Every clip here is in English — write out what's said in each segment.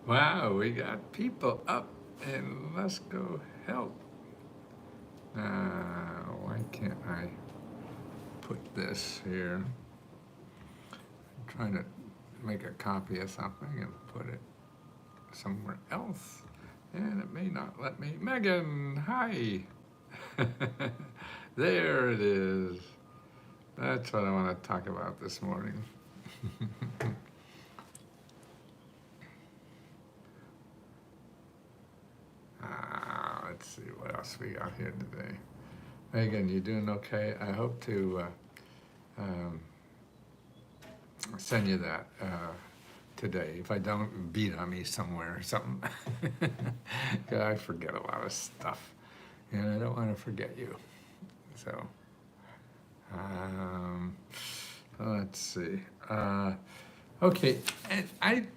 Wow, we got people up and let's go help. Why can't I put this here? I'm trying to make a copy of something and put it somewhere else. And it may not let me. Megan, hi. There it is. That's what I want to talk about this morning. Let's see what else we got here today. Megan, you doing okay? I hope to um, send you that today. If I don't, beat on me somewhere or something. 'Cause I forget a lot of stuff, and I don't want to forget you. So, um, let's see. Okay, and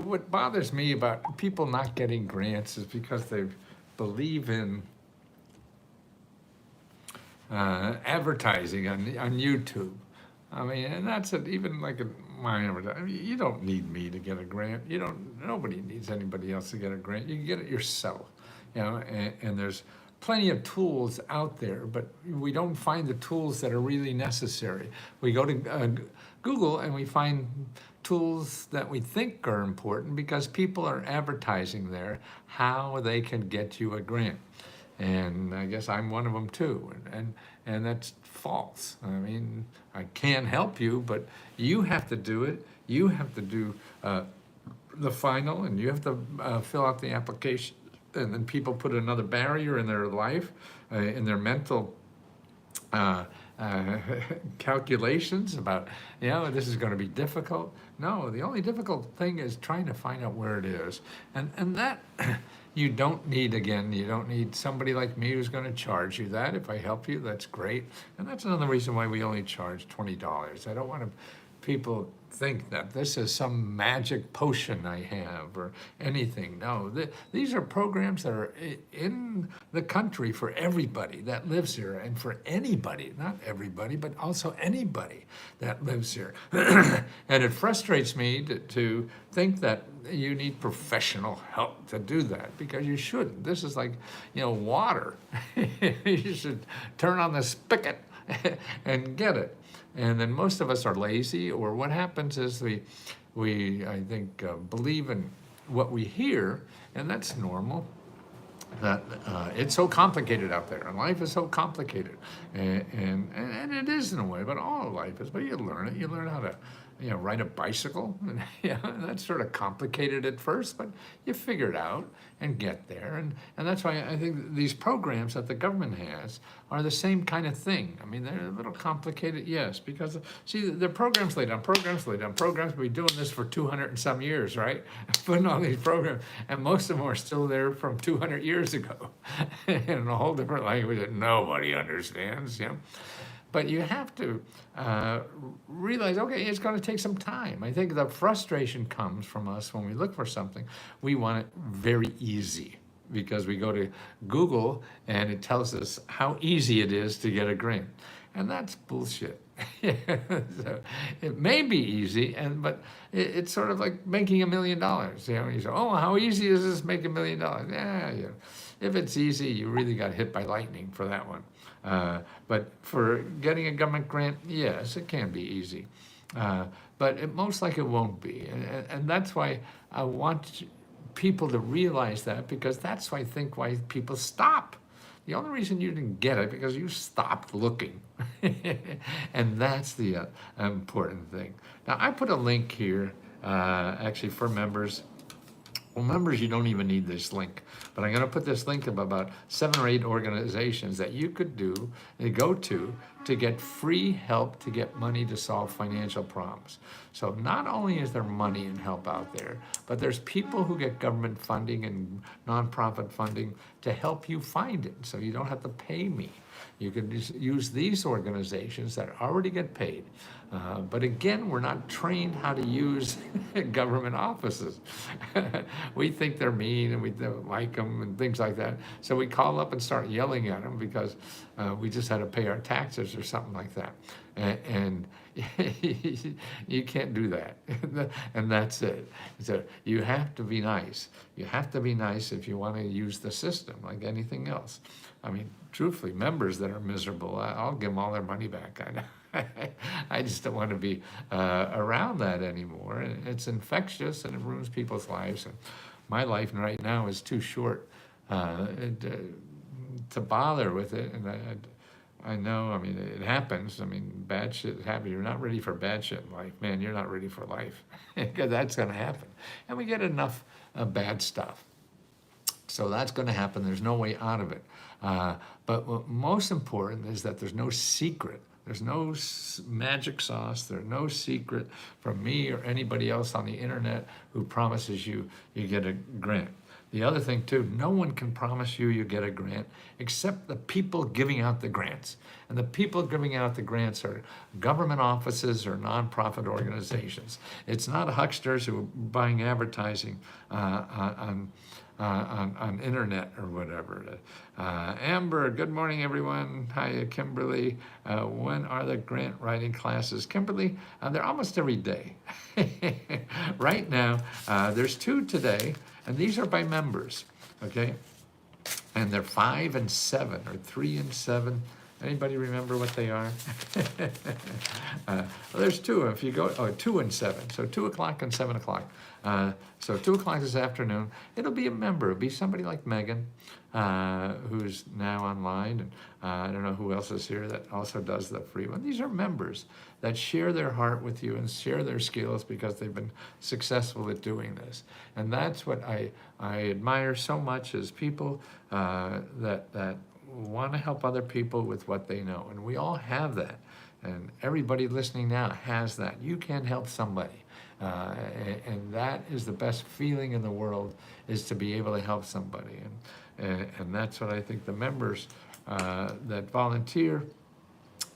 what bothers me about people not getting grants is because they believe in advertising on YouTube. I mean, and that's it, even like my advertising. I mean, you don't need me to get a grant. Nobody needs anybody else to get a grant. You can get it yourself, and there's plenty of tools out there, but we don't find the tools that are really necessary. We go to Google and we find tools that we think are important because people are advertising there how they can get you a grant. And I guess I'm one of them too, and that's false. I mean, I can help you, but you have to do it. You have to do the final, and you have to fill out the application. And then people put another barrier in their life, in their mental calculations about, this is going to be difficult. No, the only difficult thing is trying to find out where it is. And that you don't need somebody like me who's going to charge you that. If I help you, that's great. And that's another reason why we only charge $20. I don't want people think that this is some magic potion I have or anything. No, these are programs that are in the country for everybody that lives here, and for anybody, not everybody, but also anybody that lives here. And it frustrates me to think that you need professional help to do that, because you shouldn't. This is like, water. You should turn on the spigot and get it. And then most of us are lazy, or what happens is we I think, believe in what we hear, and that's normal. That it's so complicated out there, and life is so complicated, and it is in a way, but all of life is. But you learn it. You learn how to, ride a bicycle, and that's sort of complicated at first, but you figure it out and get there, and that's why I think these programs that the government has are the same kind of thing. I mean, they're a little complicated, yes, because see, the programs laid on programs laid on programs. We've been doing this for 200 and some years, right? Putting all these programs, and most of them are still there from 200 years ago, in a whole different language that nobody understands. But you have to realize, okay, it's going to take some time. I think the frustration comes from us when we look for something. We want it very easy, because we go to Google and it tells us how easy it is to get a grant. And that's bullshit. So it may be easy, but it's sort of like making $1 million. You say, oh, how easy is this, make $1 million? Yeah. If it's easy, you really got hit by lightning for that one. But for getting a government grant, yes, it can be easy. But it most likely won't be. And that's why I want people to realize that, because that's why I think why people stop. The only reason you didn't get it because you stopped looking. And that's the important thing. Now, I put a link here, actually, for members. Well, members, you don't even need this link, but I'm going to put this link of about 7 or 8 organizations that you could go to get free help to get money to solve financial problems. So not only is there money and help out there, but there's people who get government funding and nonprofit funding to help you find it, so you don't have to pay me. You can use these organizations that already get paid But again, we're not trained how to use government offices. We think they're mean and we don't like them and things like that. So we call up and start yelling at them because we just had to pay our taxes or something like that. And you can't do that. And that's it. So you have to be nice. You have to be nice if you want to use the system like anything else. I mean, truthfully, members that are miserable, I'll give them all their money back. I know. I just don't want to be around that anymore. It's infectious and it ruins people's lives. And my life right now is too short to bother with it. And I know, I mean, it happens. I mean, bad shit happens. You're not ready for bad shit in life. Man, you're not ready for life. Because that's going to happen. And we get enough bad stuff. So that's going to happen. There's no way out of it. But what most important is that there's no secret. There's no magic sauce. There's no secret from me or anybody else on the internet who promises you get a grant. The other thing too, no one can promise you get a grant except the people giving out the grants. And the people giving out the grants are government offices or nonprofit organizations. It's not hucksters who are buying advertising on internet or whatever. Amber, good morning, everyone. Hi, Kimberly. When are the grant writing classes? Kimberly, they're almost every day. Right now, there's 2 today, and these are by members, okay? And they're 5 and 7, or 3 and 7. Anybody remember what they are? Well, there's 2. If you go, 2 and 7. So 2 o'clock and 7 o'clock. So 2 o'clock this afternoon. It'll be a member. It'll be somebody like Megan, who's now online. And I don't know who else is here that also does the free one. These are members that share their heart with you and share their skills because they've been successful at doing this. And that's what I admire so much is people that want to help other people with what they know. And we all have that. And everybody listening now has that. You can help somebody. And that is the best feeling in the world, is to be able to help somebody. And that's what I think the members that volunteer,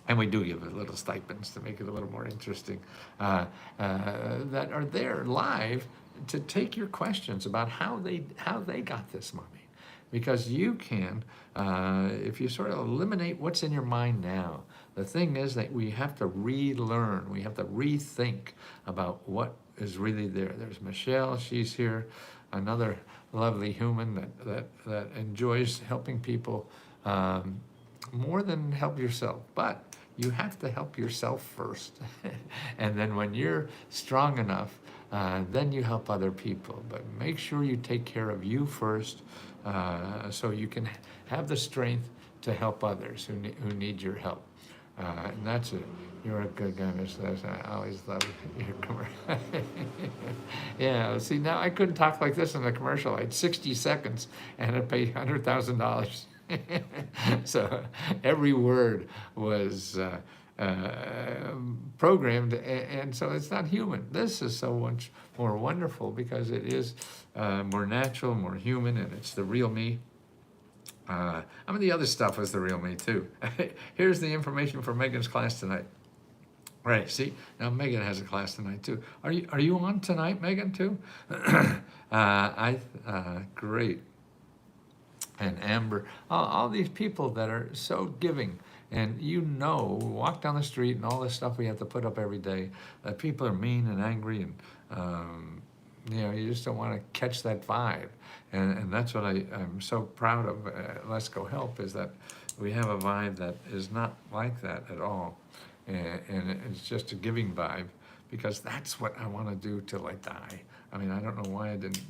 and we do give a little stipends to make it a little more interesting, that are there live to take your questions about how they got this money. Because you can, if you sort of eliminate what's in your mind now. The thing is that we have to relearn, we have to rethink about what is really there. There's Michelle, she's here, another lovely human that enjoys helping people more than help yourself. But you have to help yourself first. And then when you're strong enough, then you help other people. But make sure you take care of you first, so you can have the strength to help others who need your help. And that's it. You're a good guy, Miss Les. I always love your commercial. Yeah, see, now I couldn't talk like this in the commercial. I had 60 seconds and I paid $100,000. So every word was programmed, and so it's not human. This is so much more wonderful because it is more natural, more human, and it's the real me. I mean, the other stuff was the real me too. Here's the information for Megan's class tonight. Right, see, now Megan has a class tonight too. Are you on tonight, Megan, too? Great. And Amber, all these people that are so giving, and walk down the street and all this stuff we have to put up every day, that people are mean and angry, and you just don't want to catch that vibe. And that's what I'm so proud of Let's Go Help, is that we have a vibe that is not like that at all. And it's just a giving vibe, because that's what I want to do till I die. I mean, I don't know why I didn't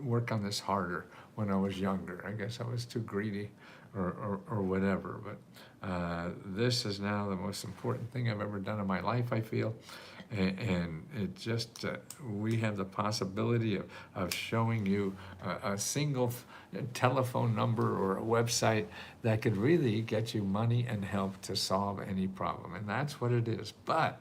work on this harder when I was younger. I guess I was too greedy or whatever. But this is now the most important thing I've ever done in my life, I feel. And it just, we have the possibility of showing you a single telephone number or a website that could really get you money and help to solve any problem. And that's what it is. But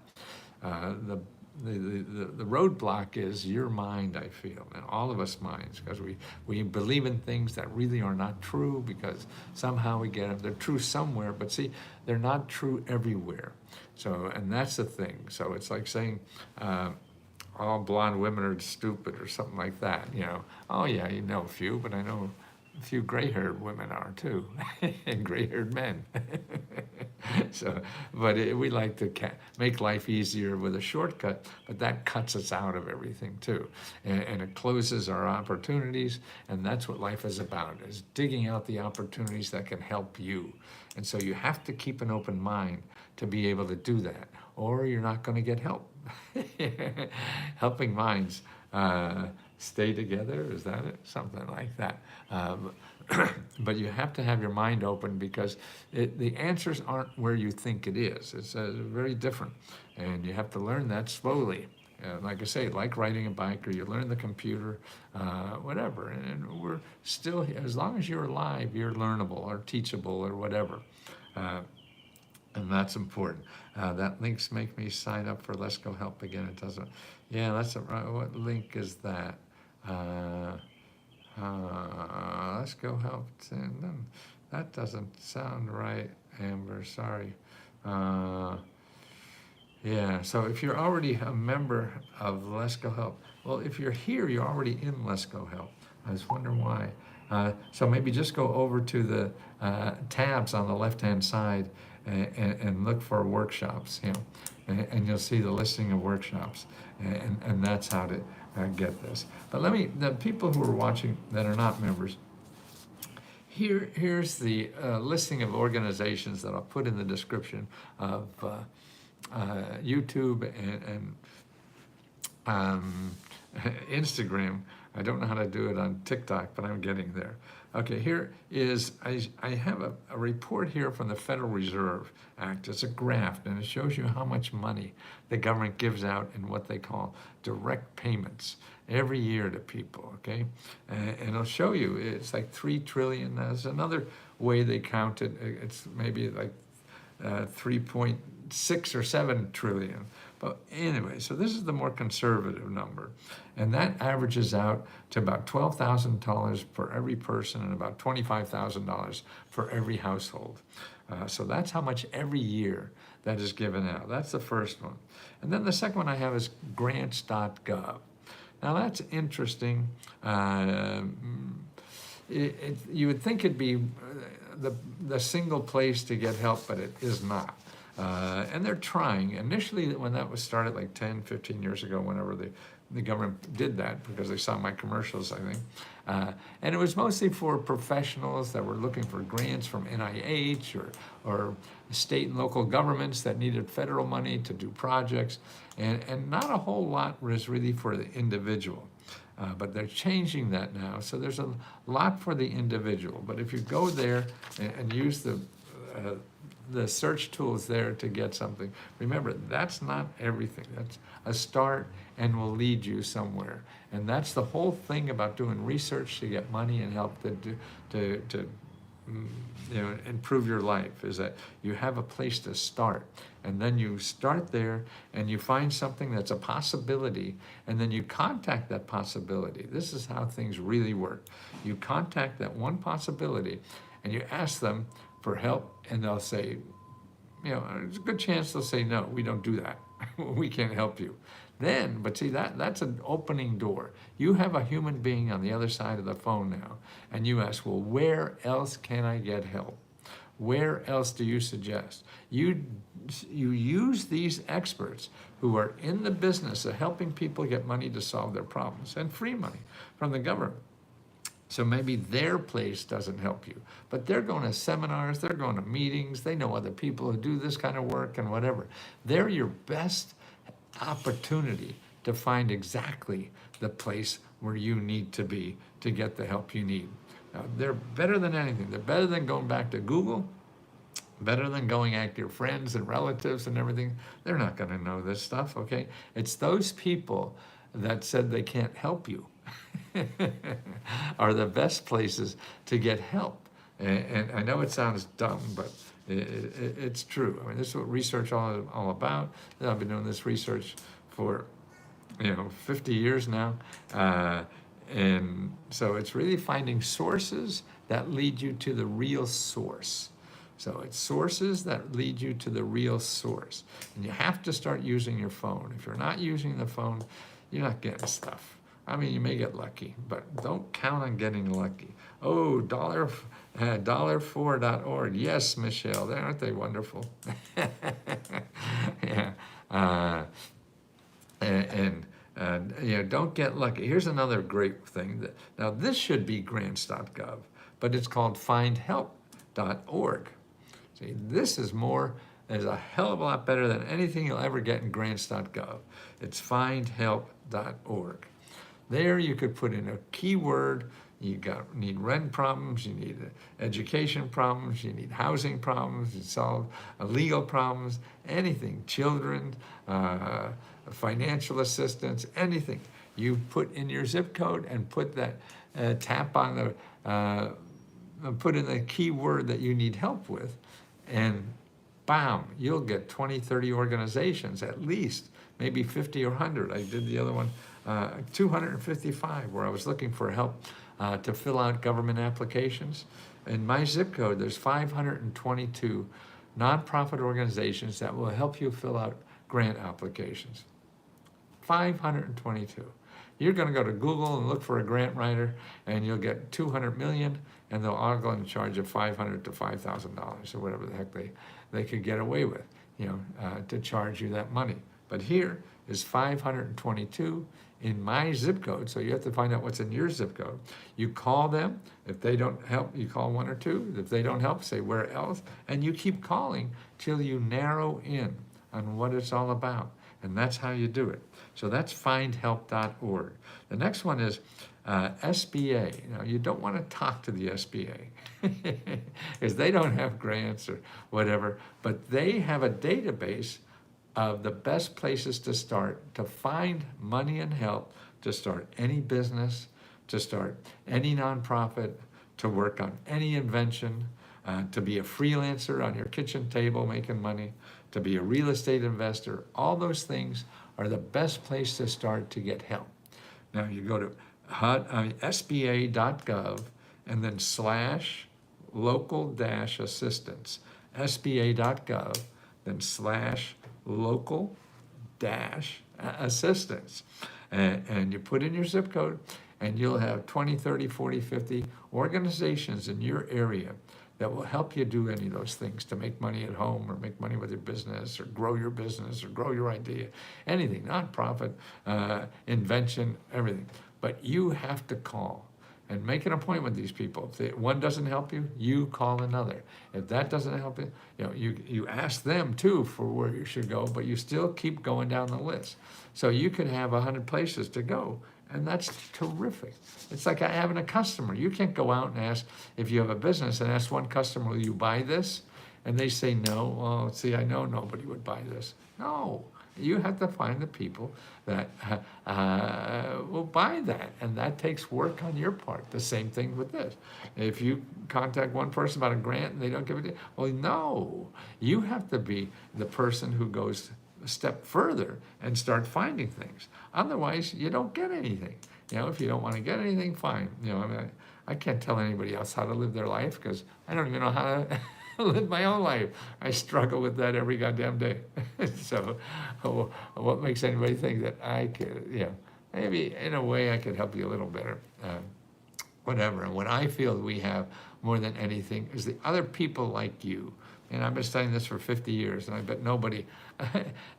the roadblock is your mind, I feel, and all of us minds, because we believe in things that really are not true, because somehow we get them. They're true somewhere, but see, they're not true everywhere. So, and that's the thing. So it's like saying, all blonde women are stupid or something like that, you know. Oh yeah, you know a few, but I know a few gray-haired women are too, and gray-haired men. So, but we like to make life easier with a shortcut, but that cuts us out of everything too. And it closes our opportunities, and that's what life is about, is digging out the opportunities that can help you. And so you have to keep an open mind to be able to do that, or you're not going to get help. Helping minds stay together, is that it? Something like that. But you have to have your mind open, because the answers aren't where you think it is. It's very different, and you have to learn that slowly. Like I say, like riding a bike, or you learn the computer, whatever. And we're still, as long as you're alive, you're learnable or teachable or whatever. And that's important. That links make me sign up for Let's Go Help again. It doesn't. Yeah, that's what link is that? Let's Go Help. That doesn't sound right, Amber. Sorry. Yeah. So if you're already a member of Let's Go Help, well, if you're here, you're already in Let's Go Help. I was wondering why. So maybe just go over to the tabs on the left-hand side and look for workshops, you know, and you'll see the listing of workshops, and that's how to get this. But the people who are watching that are not members, here's the listing of organizations that I'll put in the description of YouTube and Instagram. I don't know how to do it on TikTok, but I'm getting there. Okay, here is, I have a report here from the Federal Reserve Act. It's a graph, and it shows you how much money the government gives out in what they call direct payments every year to people, okay? And it'll show you, it's like 3 trillion. There's another way they count it. It's maybe like 3.6 or 7 trillion. But anyway, so this is the more conservative number. And that averages out to about $12,000 for every person and about $25,000 for every household. So that's how much every year that is given out. That's the first one. And then the second one I have is grants.gov. Now that's interesting. You would think it'd be the single place to get help, but it is not. And they're trying. Initially, when that was started like 10, 15 years ago, whenever the government did that, because they saw my commercials, I think. And it was mostly for professionals that were looking for grants from NIH or state and local governments that needed federal money to do projects. And not a whole lot was really for the individual. But they're changing that now. So there's a lot for the individual. But if you go there and use the search tools there to get something, remember, that's not everything. That's a start and will lead you somewhere. And that's the whole thing about doing research to get money and help to improve your life, is that you have a place to start. And then you start there and you find something that's a possibility, and then you contact that possibility. This is how things really work. You contact that one possibility and you ask them for help, and they'll say, there's a good chance they'll say, no, we don't do that. We can't help you. Then, but see, that's an opening door. You have a human being on the other side of the phone now, and you ask, well, where else can I get help? Where else do you suggest? You use these experts who are in the business of helping people get money to solve their problems, and free money from the government. So maybe their place doesn't help you, but they're going to seminars, they're going to meetings, they know other people who do this kind of work and whatever. They're your best opportunity to find exactly the place where you need to be to get the help you need. Now, they're better than anything. They're better than going back to Google, better than going at your friends and relatives and everything. They're not going to know this stuff, okay? It's those people that said they can't help you are the best places to get help. And I know it sounds dumb, but it's true. I mean, this is what research all about. I've been doing this research for 50 years now. And so it's really finding sources that lead you to the real source. So it's sources that lead you to the real source. And you have to start using your phone. If you're not using the phone, you're not getting stuff. I mean, you may get lucky, but don't count on getting lucky. Oh, $4.org. Yes, Michelle, aren't they wonderful? Yeah. Don't get lucky. Here's another great thing. Now, this should be grants.gov, but it's called findhelp.org. See, this is a hell of a lot better than anything you'll ever get in grants.gov. It's findhelp.org. There you could put in a keyword. You need rent problems, you need education problems, you need housing problems, you solve legal problems, anything, children, financial assistance, anything. You put in your zip code and put that, tap on put in the keyword that you need help with, and bam, you'll get 20, 30 organizations at least, maybe 50 or 100. I did the other one, 255, where I was looking for help to fill out government applications. In my zip code, there's 522 nonprofit organizations that will help you fill out grant applications. 522. You're going to go to Google and look for a grant writer, and you'll get 200 million, and they'll all go in charge of $500 to $5,000 or whatever the heck they could get away with, to charge you that money. But here is 522 in my zip code, so you have to find out what's in your zip code. You call them. If they don't help, you call one or two. If they don't help, say where else, and you keep calling till you narrow in on what it's all about. And that's how you do it. So that's findhelp.org. The next one is SBA. Now, you don't want to talk to the SBA because they don't have grants or whatever, but they have a database of the best places to start, to find money and help, to start any business, to start any nonprofit, to work on any invention, to be a freelancer on your kitchen table making money, to be a real estate investor. All those things are the best place to start to get help. Now you go to SBA.gov and then /local-assistance, SBA.gov, then /local-assistance. And you put in your zip code, and you'll have 20, 30, 40, 50 organizations in your area that will help you do any of those things to make money at home, or make money with your business, or grow your business, or grow your idea, anything, nonprofit, invention, everything. But you have to call and make an appointment with these people. If one doesn't help you, you call another. If that doesn't help you, you ask them too for where you should go, but you still keep going down the list. So you could have 100 places to go, and that's terrific. It's like having a customer. You can't go out and ask, if you have a business, and ask one customer, will you buy this? And they say no. Well, see, I know nobody would buy this. No. You have to find the people that will buy that, and that takes work on your part. The same thing with this. If you contact one person about a grant and they don't give it to you, well, no. You have to be the person who goes a step further and start finding things. Otherwise, you don't get anything. If you don't want to get anything, fine. I can't tell anybody else how to live their life because I don't even know how to live my own life. I struggle with that every goddamn day. So what makes anybody think that I could, maybe in a way I could help you a little better, whatever. And what I feel we have more than anything is the other people like you. And I've been studying this for 50 years, and I bet nobody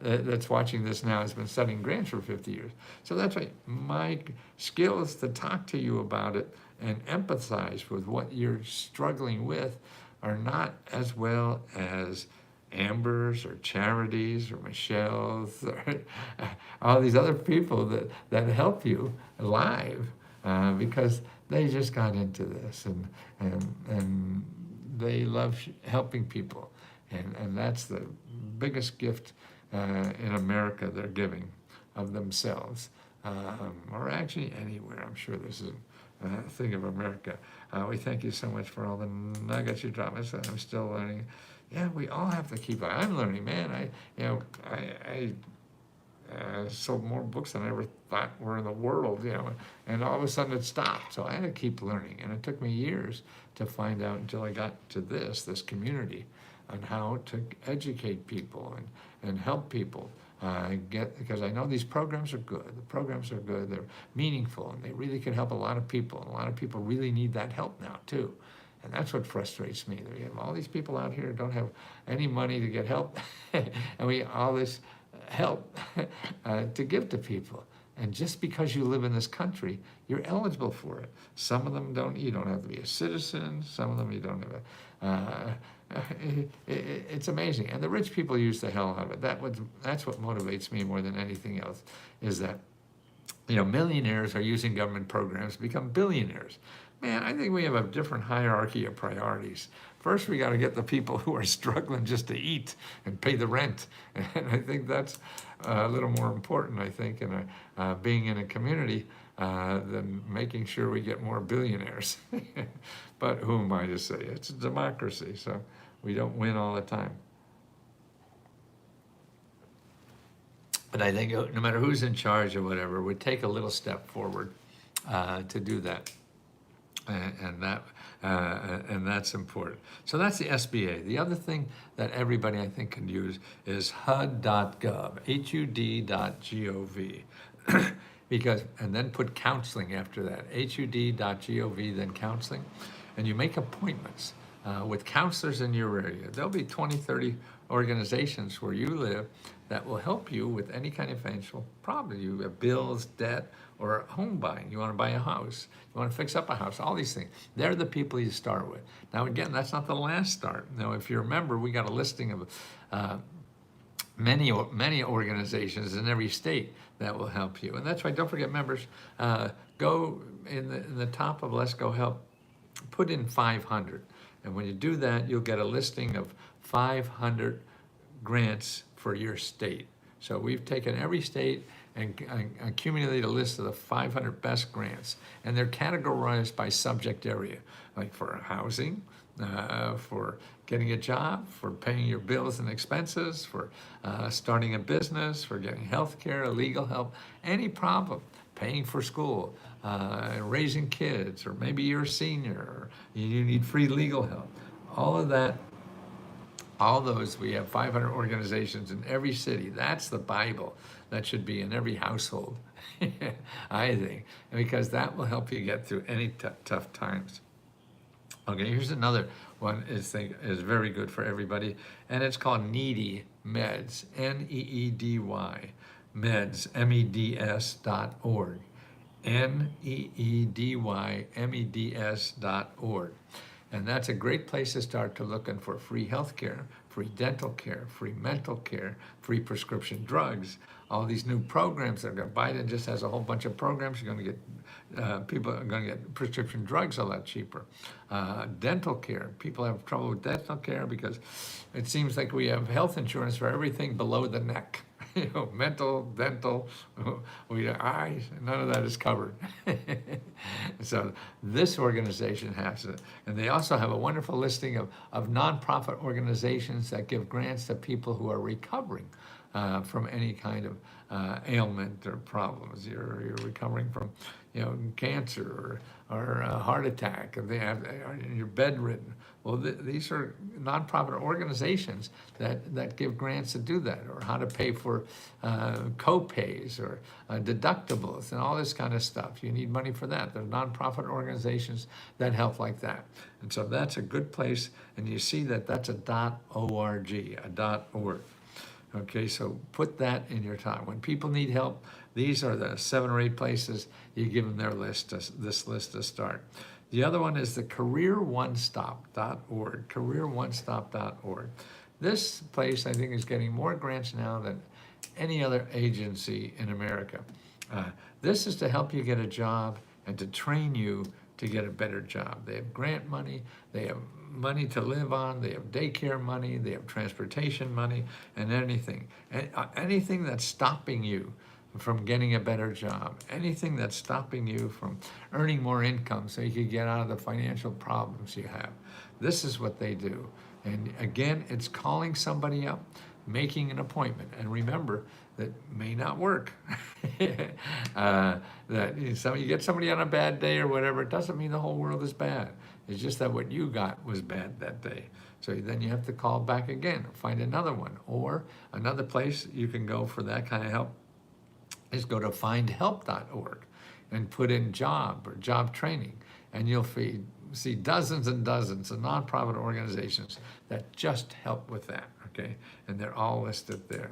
that's watching this now has been studying grants for 50 years. So that's why my skill is to talk to you about it and empathize with what you're struggling with are not as well as Amber's or Charity's or Michelle's or all these other people that help you live because they just got into this and they love helping people. And that's the biggest gift in America they're giving of themselves, or actually anywhere. I'm sure this is a thing of America. We thank you so much for all the nuggets you drop us. I'm still learning. Yeah, we all have to keep. I'm learning, man. sold more books than I ever thought were in the world, and all of a sudden it stopped. So I had to keep learning, and it took me years to find out until I got to this community, on how to educate people and help people because I know these programs are good. The programs are good. They're meaningful, and they really can help a lot of people. And a lot of people really need that help now too. And that's what frustrates me. We have all these people out here who don't have any money to get help, and we all this help to give to people. And just because you live in this country, you're eligible for it. Some of them don't. You don't have to be a citizen. Some of them you don't have a. It's amazing, and the rich people use the hell out of it. That's what motivates me more than anything else. Is that millionaires are using government programs to become billionaires. Man, I think we have a different hierarchy of priorities. First, we got to get the people who are struggling just to eat and pay the rent, and I think that's a little more important. I think in being in a community than making sure we get more billionaires. But who am I to say? It's a democracy, so we don't win all the time. But I think no matter who's in charge or whatever, we take a little step forward to do that. And that's important. So that's the SBA. The other thing that everybody I think can use is HUD.gov, HUD.gov, and then put counseling after that, HUD.gov, then counseling, and you make appointments with counselors in your area. There'll be 20, 30 organizations where you live that will help you with any kind of financial problem. You have bills, debt, or home buying. You want to buy a house. You want to fix up a house. All these things. They're the people you start with. Now, again, that's not the last start. Now, if you remember, we got a listing of many organizations in every state that will help you. And that's why, don't forget, members, go in the top of Let's Go Help, put in 500. And when you do that, you'll get a listing of 500 grants for your state. So we've taken every state and accumulated a list of the 500 best grants. And they're categorized by subject area, like for housing, for getting a job, for paying your bills and expenses, for starting a business, for getting health care, legal help, any problem, paying for school, raising kids, or maybe you're a senior, or you need free legal help. All of that, all those, we have 500 organizations in every city. That's the Bible. That should be in every household, I think, because that will help you get through any tough times. Okay, here's another one is very good for everybody, and it's called Needy Meds, Needy Meds, MEDS.org, NEEDYMEDS.org. And that's a great place to start to looking for free health care, free dental care, free mental care, free prescription drugs, all these new programs that are going. Biden just has a whole bunch of programs. You're going to get people are going to get prescription drugs a lot cheaper. Dental care. People have trouble with dental care because it seems like we have health insurance for everything below the neck. Mental, dental, eyes, none of that is covered. So this organization has it. And they also have a wonderful listing of nonprofit organizations that give grants to people who are recovering from any kind of ailment or problems. You're recovering from cancer or a heart attack, and you're bedridden. Well, these are nonprofit organizations that give grants to do that, or how to pay for co-pays or deductibles and all this kind of stuff. You need money for that. There are nonprofit organizations that help like that. And so that's a good place, and you see that's a .org, a .org. Okay, so put that in your time. When people need help, these are the 7 or 8 places you give them this list to start. The other one is the CareerOneStop.org, CareerOneStop.org. This place, I think, is getting more grants now than any other agency in America. This is to help you get a job and to train you to get a better job. They have grant money, they have money to live on, they have daycare money, they have transportation money, and anything. Anything that's stopping you from getting a better job, anything that's stopping you from earning more income so you can get out of the financial problems you have. This is what they do. And again, it's calling somebody up, making an appointment. And remember, that may not work. That you get somebody on a bad day or whatever, it doesn't mean the whole world is bad. It's just that what you got was bad that day. So then you have to call back again, find another one. Or another place you can go for that kind of help is go to findhelp.org and put in job or job training, and you'll see dozens and dozens of nonprofit organizations that just help with that, okay? And they're all listed there.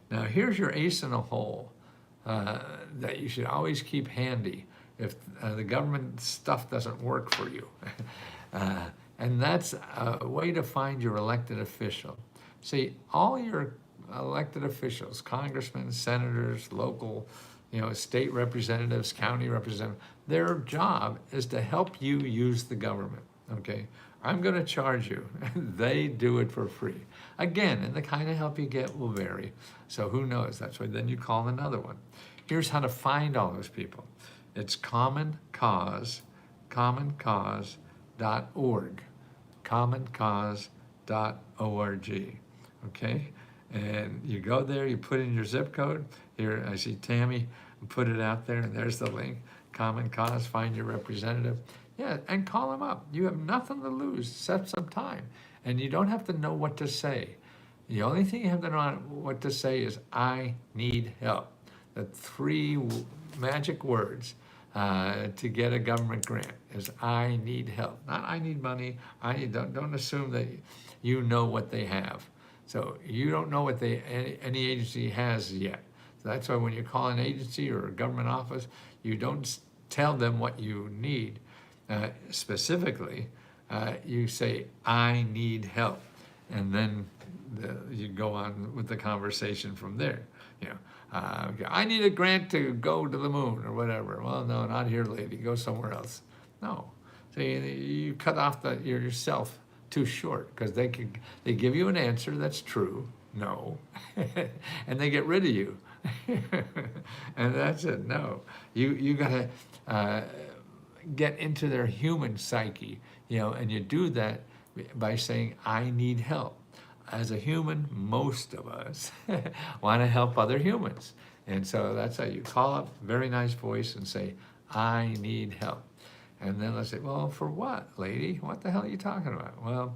Now here's your ace in a hole that you should always keep handy if the government stuff doesn't work for you. And that's a way to find your elected official. See, all your elected officials, congressmen, senators, local, state representatives, county representatives, their job is to help you use the government, okay? I'm gonna charge you. They do it for free. Again, and the kind of help you get will vary. So who knows, that's why then you call another one. Here's how to find all those people. It's commoncause.org, commoncause.org, okay? And you go there, you put in your zip code. Here, I see Tammy put it out there, and there's the link. Common Cause, find your representative. Yeah, and call them up. You have nothing to lose, set some time. And you don't have to know what to say. The only thing you have to know what to say is, I need help. The 3 magic words to get a government grant is, I need help. Not I need money. Don't assume that you know what they have. So you don't know what any agency has yet. So that's why when you call an agency or a government office, you don't tell them what you need specifically. You say, I need help. And then you go on with the conversation from there. I need a grant to go to the moon or whatever. Well, no, not here, lady. Go somewhere else. No. So you cut off yourself too short, because they give you an answer that's true, no, and they get rid of you. And that's it, no. You gotta get into their human psyche, and you do that by saying, I need help. As a human, most of us want to help other humans. And so that's how you call up, very nice voice, and say, I need help. And then let's say, well, for what, lady? What the hell are you talking about? Well,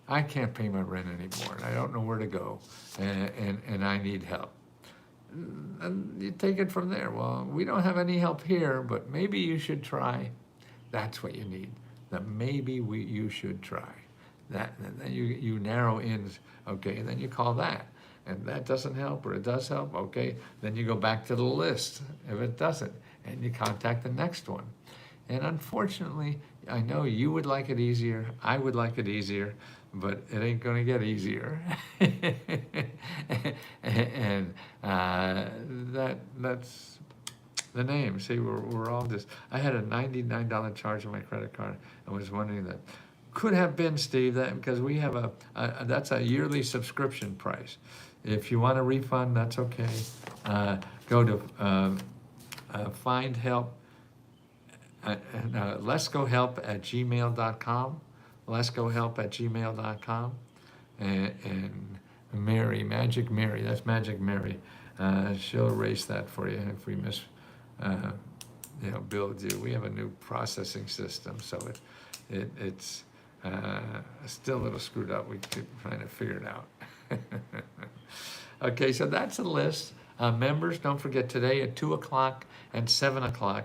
I can't pay my rent anymore, and I don't know where to go, and I need help. And you take it from there. Well, we don't have any help here, but maybe you should try. That's what you need. You should try. Then you narrow in, okay, and then you call that. And that doesn't help, or it does help, okay, then you go back to the list if it doesn't, and you contact the next one. And unfortunately, I know you would like it easier, I would like it easier, but it ain't gonna get easier. And that's the name. See, we're all just, I had a $99 charge on my credit card. I was wondering that. Could have been, Steve, that because we have that's a yearly subscription price. If you want a refund, that's okay. Go to find help. letsgohelp@gmail.com, letsgohelp@gmail.com, and Mary, Magic Mary, that's Magic Mary. She'll erase that for you if we billed you. We have a new processing system, so it's still a little screwed up. We keep trying to figure it out. Okay, so that's a list. Members, don't forget today at 2 o'clock and 7 o'clock.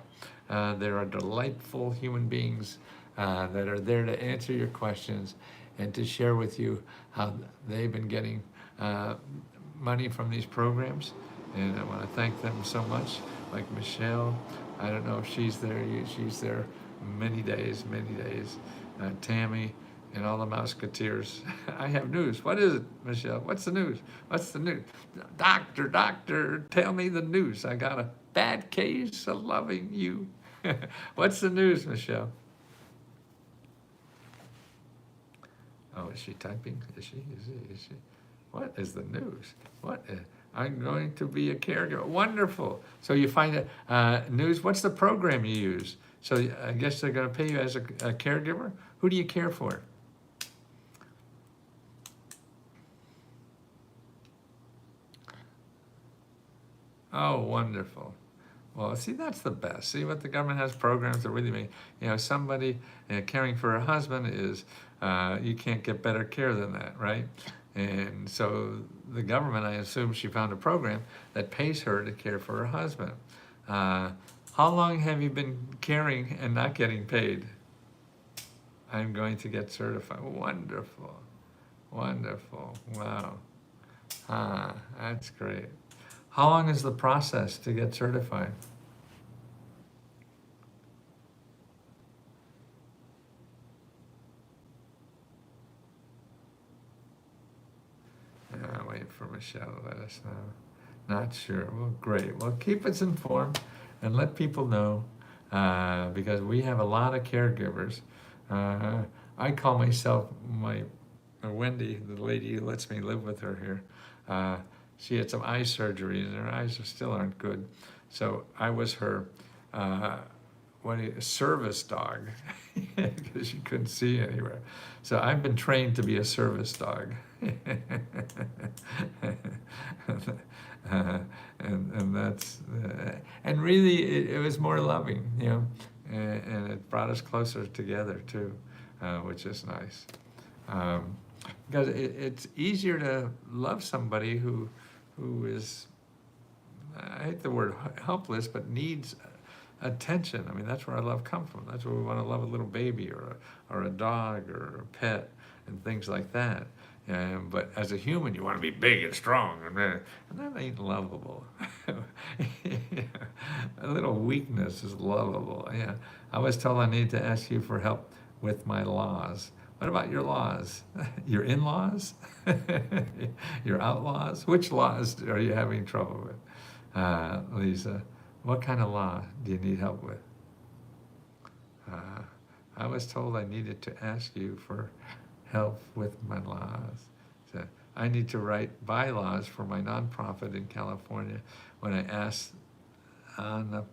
There are delightful human beings that are there to answer your questions and to share with you how they've been getting money from these programs. And I want to thank them so much. Like Michelle, I don't know if she's there. She's there many days. Tammy and all the Mouseketeers. I have news. What is it, Michelle? What's the news? What's the news? Doctor, tell me the news. I got a bad case of loving you. What's the news, Michelle? Oh, is she typing? Is she? What is the news? I'm going to be a caregiver. Wonderful. So you find news. What's the program you use? So I guess they're going to pay you as a caregiver? Who do you care for? Oh, wonderful. Well, see, that's the best. See what the government has programs that really make, somebody caring for a husband is, you can't get better care than that, right? And so the government, I assume she found a program that pays her to care for her husband. Uh, how long have you been caring and not getting paid? I'm going to get certified. Wonderful. Wonderful. Wow. That's great. How long is the process to get certified? Wait for Michelle to let us know. Not sure. Well, great. Well, keep us informed and let people know because we have a lot of caregivers. I call myself my Wendy, the lady who lets me live with her here. She had some eye surgery and her eyes still aren't good. So I was her uh, service dog because she couldn't see anywhere. So I've been trained to be a service dog. And that's and really it was more loving, and it brought us closer together too, which is nice. Because it's easier to love somebody who is, I hate the word helpless, but needs attention. I mean, that's where our love comes from. That's where we want to love a little baby or a dog or a pet and things like that. But as a human, you want to be big and strong, and that ain't lovable. A little weakness is lovable. Yeah, I was told I need to ask you for help with my laws. What about your laws? Your in-laws? Your outlaws? Which laws are you having trouble with? Lisa, what kind of law do you need help with? I was told I needed to ask you for help with my laws. So I need to write bylaws for my nonprofit in California. When I asked on the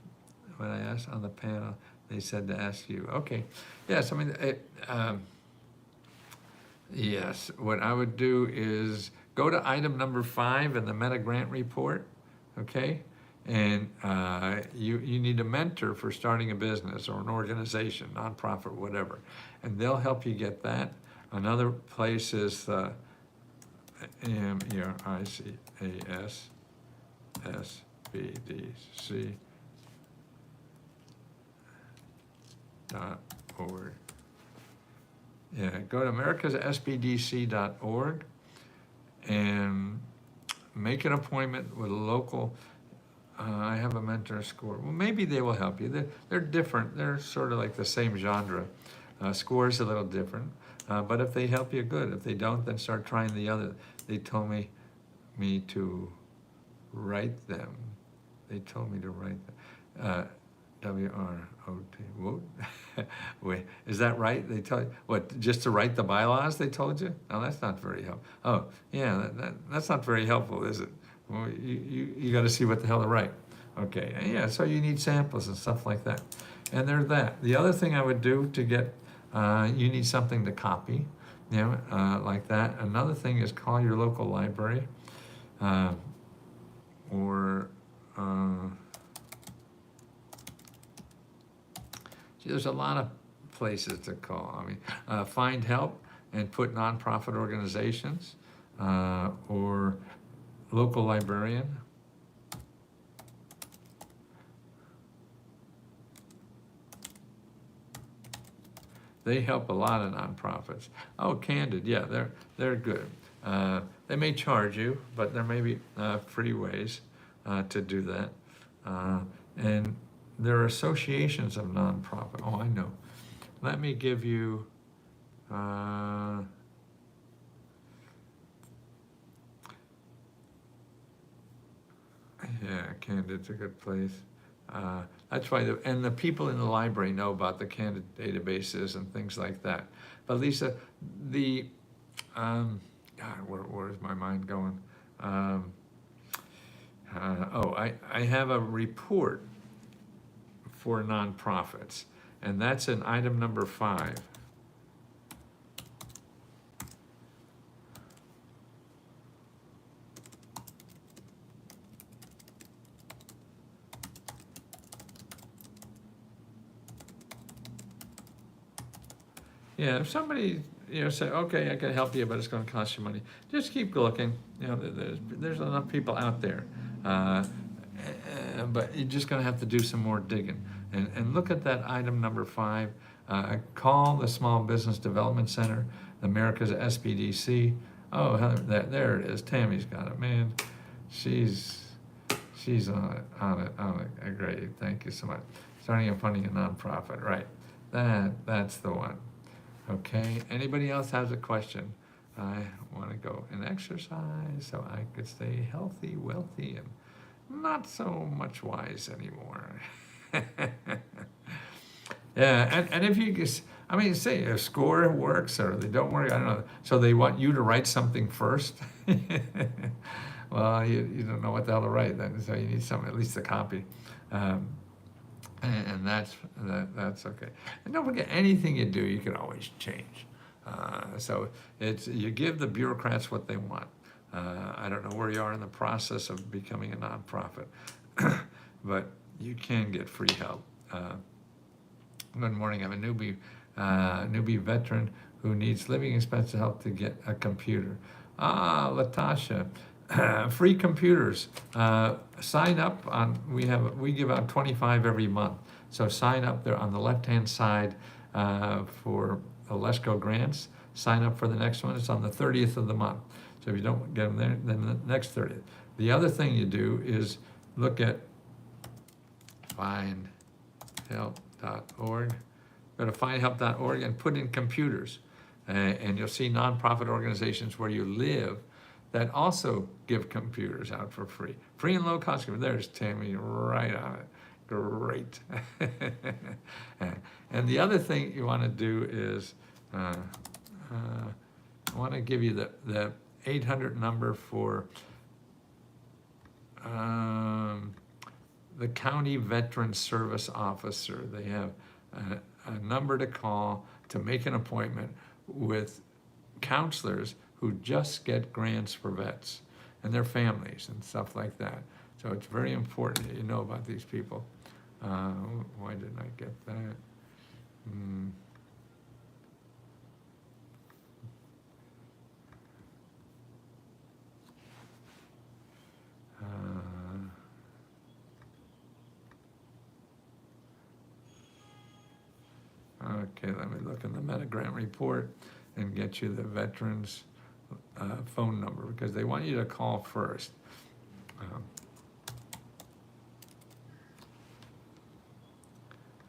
panel, they said to ask you. Okay, yes. I mean, yes. What I would do is go to item number 5 in the Meta Grant report. Okay. And you need a mentor for starting a business or an organization, nonprofit, whatever, and they'll help you get that. Another place is mericasSBDC.org. Yeah, go to americassbdc.org and make an appointment with a local. I have a mentor score. Well, maybe they will help you. They're different. They're sort of like the same genre. Score's a little different. But if they help you, good. If they don't, then start trying the other. They told me to write them. They told me to write them. WROT. Whoa. Wait, is that right? They tell you, what, just to write the bylaws they told you? No, that's not very helpful. Oh, yeah, that's not very helpful, is it? Well, you got to see what the hell to write. Okay, yeah, so you need samples and stuff like that. And there's that. The other thing I would do to get, you need something to copy, like that. Another thing is call your local library, or there's a lot of places to call. I mean, find help and put nonprofit organizations, or local librarian. They help a lot of nonprofits. Oh, Candid, yeah, they're good. They may charge you, but there may be free ways to do that. And there are associations of nonprofit. Oh, I know. Let me give you. Yeah, Candid's a good place. That's why, and the people in the library know about the Candid databases and things like that. But Lisa, God, where is my mind going? I have a report for nonprofits, and that's in item number 5. Yeah, if somebody, say, okay, I can help you, but it's gonna cost you money, just keep looking. There's enough people out there. But you're just gonna have to do some more digging. And look at that item number 5. Call the Small Business Development Center, America's SBDC. Oh, there it is. Tammy's got it, man. She's on it. Great, thank you so much. Starting and funding a nonprofit, right? That's the one. Okay, anybody else has a question? I want to go and exercise so I could stay healthy, wealthy, and not so much wise anymore. Yeah, and if you just, say a score works or they don't work, I don't know. So they want you to write something first. Well, you don't know what the hell to write then, so you need some, at least a copy. And that's okay. And don't forget, anything you do, you can always change. So you give the bureaucrats what they want. I don't know where you are in the process of becoming a nonprofit, but you can get free help. Good morning. I'm a newbie veteran who needs living expense help to get a computer. Latasha, free computers. Sign up on. We give out 25 every month. So sign up there on the left-hand side for the LESCO grants. Sign up for the next one. It's on the 30th of the month. So if you don't get them there, then the next 30th. The other thing you do is look at findhelp.org. Go to findhelp.org and put in computers. And you'll see nonprofit organizations where you live that also give computers out for free. Free and low cost computers. There's Tammy right on it. Great. And the other thing you want to do is, I want to give you the 800 number for the County Veteran Service Officer. They have a number to call to make an appointment with counselors who just get grants for vets and their families and stuff like that. So it's very important that you know about these people. Why didn't I get that? Okay, let me look in the Metagrant report and get you the veterans phone number, because they want you to call first.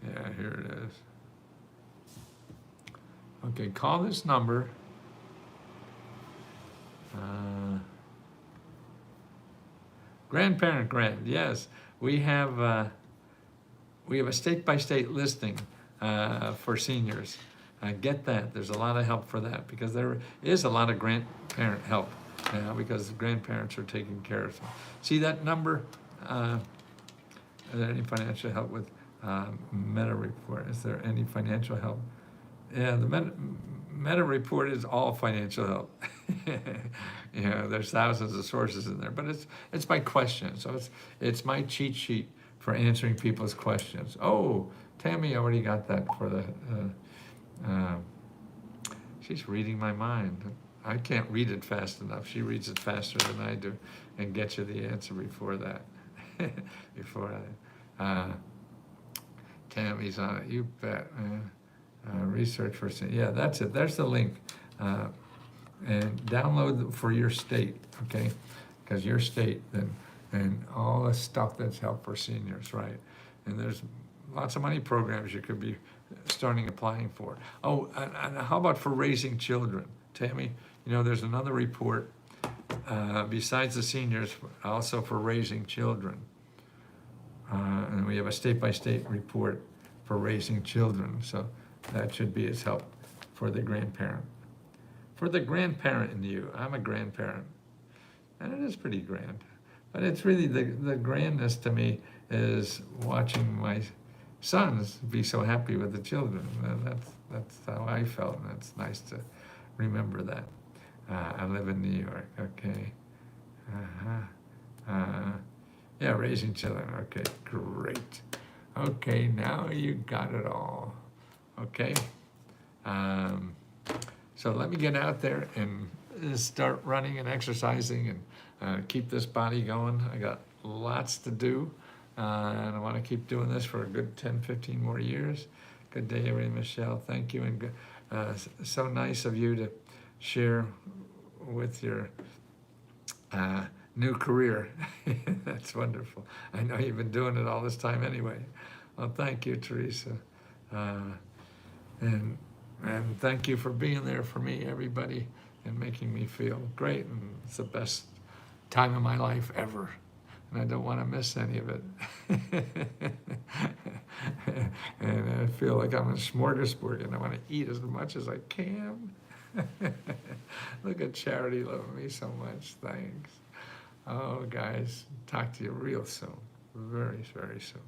Yeah, here it is. Okay, call this number. Grandparent grant, yes. We have a state-by-state listing for seniors. Get that. There's a lot of help for that, because there is a lot of grandparent help now, because the grandparents are taking care of them. See that number? Is there any financial help with Meta report? Is there any financial help? Yeah, the Meta report is all financial help. There's thousands of sources in there, but it's by question. So it's my cheat sheet for answering people's questions. Oh, Tammy already got that for the. She's reading my mind. I can't read it fast enough. She reads it faster than I do, and gets you the answer before that. Tammy's on it. You bet, man. Research for, yeah, that's it. There's the link. And download for your state, okay? Because your state, and all the stuff that's helped for seniors, right? And there's lots of money programs you could be starting applying for. Oh, and how about for raising children? Tammy, there's another report besides the seniors, also for raising children. And we have a state-by-state report for raising children. So that should be as help for the grandparent. For the grandparent in you, I'm a grandparent. And it is pretty grand. But it's really, the grandness to me is watching my sons be so happy with the children. That's how I felt, and it's nice to remember that. I live in New York, okay. Yeah, raising children, okay, great. Okay, now you got it all, okay? So let me get out there and start running and exercising and keep this body going. I got lots to do, and I want to keep doing this for a good 10, 15 more years. Good day, everybody. Michelle, thank you. And so nice of you to share with your new career. That's wonderful. I know you've been doing it all this time anyway. Well, thank you, Teresa. And thank you for being there for me, everybody, and making me feel great. And it's the best time of my life ever. And I don't want to miss any of it. And I feel like I'm a smorgasbord and I want to eat as much as I can. Look at Charity loving me so much. Thanks. Oh, guys, talk to you real soon. Very, very soon.